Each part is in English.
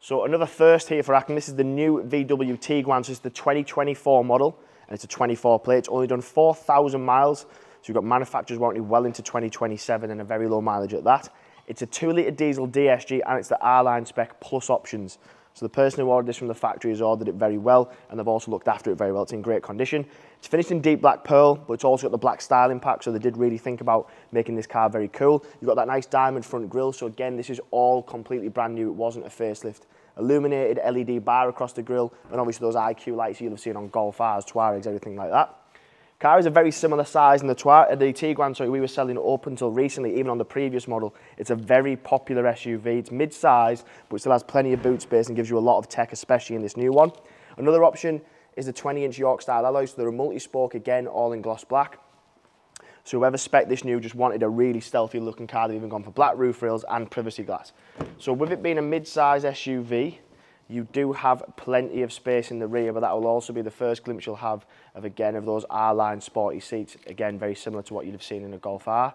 So another first here for Acton. This is the new VW Tiguan. So it's the 2024 model, and it's a 24 plate. It's only done 4,000 miles. So you've got manufacturer's warranty well into 2027 and a very low mileage at that. It's a 2-litre diesel DSG, and it's the R-Line spec plus options. So the person who ordered this from the factory has ordered it very well, and they've also looked after it very well. It's in great condition. It's finished in deep black pearl, but it's also got the black styling pack, so they did really think about making this car very cool. You've got that nice diamond front grille, so again, this is all completely brand new. It wasn't a facelift. Illuminated LED bar across the grille, and obviously those IQ lights you'll have seen on Golf R's, Tuaregs, everything like that. Car is a very similar size in the Tiguan, so we were selling up until recently, even on the previous model. It's a very popular SUV. It's mid-size, but it still has plenty of boot space and gives you a lot of tech, especially in this new one. Another option is the 20-inch York-style alloys. So they're a multi-spoke, again, all in gloss black. So whoever spec'd this new just wanted a really stealthy looking car. They've even gone for black roof rails and privacy glass. So with it being a mid-size SUV, you do have plenty of space in the rear, but that will also be the first glimpse you'll have of, again, of those R-Line sporty seats. Again, very similar to what you'd have seen in a Golf R.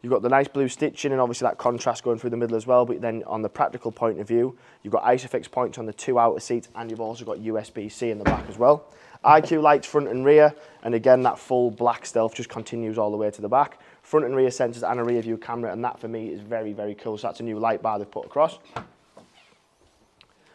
You've got the nice blue stitching and obviously that contrast going through the middle as well, but then on the practical point of view, you've got ISOFIX points on the 2 outer seats, and you've also got USB-C in the back as well. IQ lights front and rear, and again, that full black stealth just continues all the way to the back. Front and rear sensors and a rear view camera, and that for me is very, very cool. So that's a new light bar they've put across.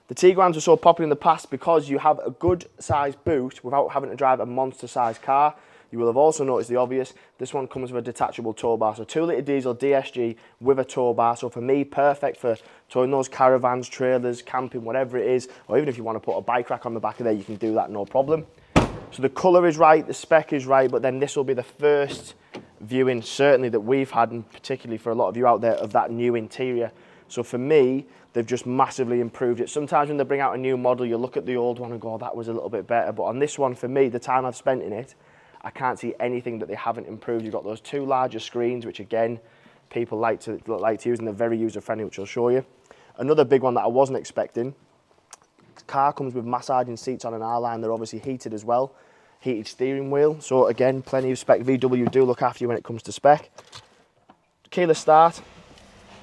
The Tiguans were so popular in the past because you have a good size boot without having to drive a monster sized car. You will have also noticed the obvious. This one comes with a detachable tow bar. So 2-litre diesel DSG with a tow bar. So for me, perfect for towing those caravans, trailers, camping, whatever it is. Or even if you want to put a bike rack on the back of there, you can do that, no problem. So the colour is right, the spec is right, but then this will be the first viewing, certainly that we've had, and particularly for a lot of you out there, of that new interior. So for me, they've just massively improved it. Sometimes when they bring out a new model, you look at the old one and go, oh, that was a little bit better. But on this one, for me, the time I've spent in it, I can't see anything that they haven't improved. You've got those 2 larger screens, which again, people like to use, and they're very user-friendly, which I'll show you. Another big one that I wasn't expecting, the car comes with massaging seats on an R-Line. They're obviously heated as well. Heated steering wheel. So again, plenty of spec. VW do look after you when it comes to spec. Keyless start.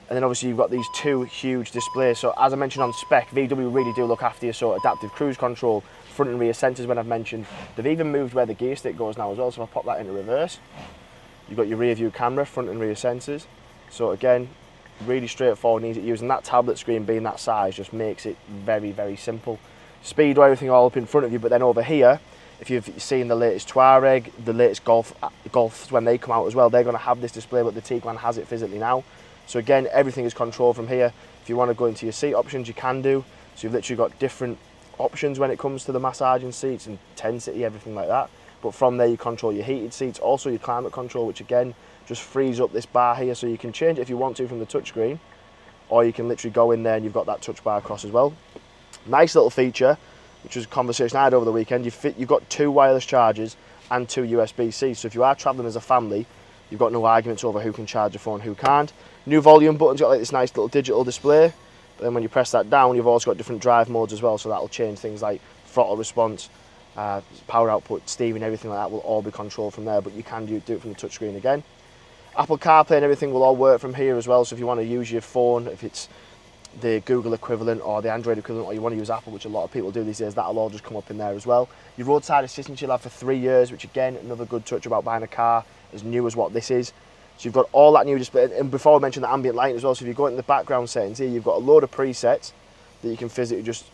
And then obviously you've got these 2 huge displays. So as I mentioned on spec, VW really do look after you. So adaptive cruise control, front and rear sensors when I've mentioned. They've even moved where the gear stick goes now as well. So if I pop that into reverse, you've got your rear view camera, front and rear sensors. So again, really straightforward and easy to use. And that tablet screen being that size just makes it very, very simple. Speedo, everything all up in front of you. But then over here, if you've seen the latest Tuareg, the latest Golfs when they come out as well, they're going to have this display, but the Tiguan has it physically now. So again, everything is controlled from here. If you want to go into your seat options, you can do. So you've literally got different options when it comes to the massaging seats, intensity, everything like that. But from there, you control your heated seats, also your climate control, which again, just frees up this bar here. So you can change it if you want to from the touchscreen, or you can literally go in there and you've got that touch bar across as well. Nice little feature, which was a conversation I had over the weekend. You've got 2 wireless chargers and 2 USB-C. So if you are traveling as a family, you've got no arguments over who can charge your phone, who can't. New volume button's got like this nice little digital display. But then when you press that down, you've also got different drive modes as well. So that'll change things like throttle response, power output, steering, everything like that will all be controlled from there. But you can do it from the touchscreen again. Apple CarPlay and everything will all work from here as well. So if you want to use your phone, if it's the Google equivalent or the Android equivalent, or you want to use Apple, which a lot of people do these days, that'll all just come up in there as well. Your roadside assistance you'll have for 3 years, which again, another good touch about buying a car as new as what this is. So you've got all that new display, and before I mentioned the ambient lighting as well, so if you go into the background settings here, you've got a load of presets that you can physically just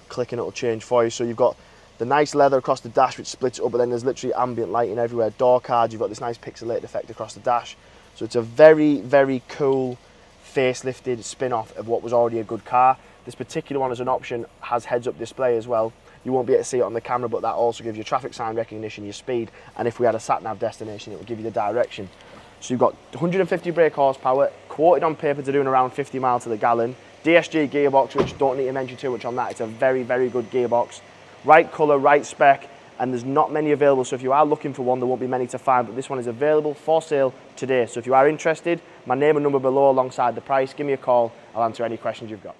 click and it'll change for you. So you've got the nice leather across the dash, which splits it up, but then there's literally ambient lighting everywhere. Door cards, you've got this nice pixelated effect across the dash. So it's a very, very cool facelifted spin-off of what was already a good car. This particular one as an option has heads-up display as well. You won't be able to see it on the camera, but that also gives you traffic sign recognition, your speed, and if we had a sat-nav destination, it will give you the direction. So you've got 150 brake horsepower, quoted on paper to doing around 50 miles to the gallon. DSG gearbox, which don't need to mention too much on that. It's a very, very good gearbox. Right colour, right spec, and there's not many available, so if you are looking for one, there won't be many to find, but this one is available for sale today. So if you are interested, my name and number below alongside the price, give me a call, I'll answer any questions you've got.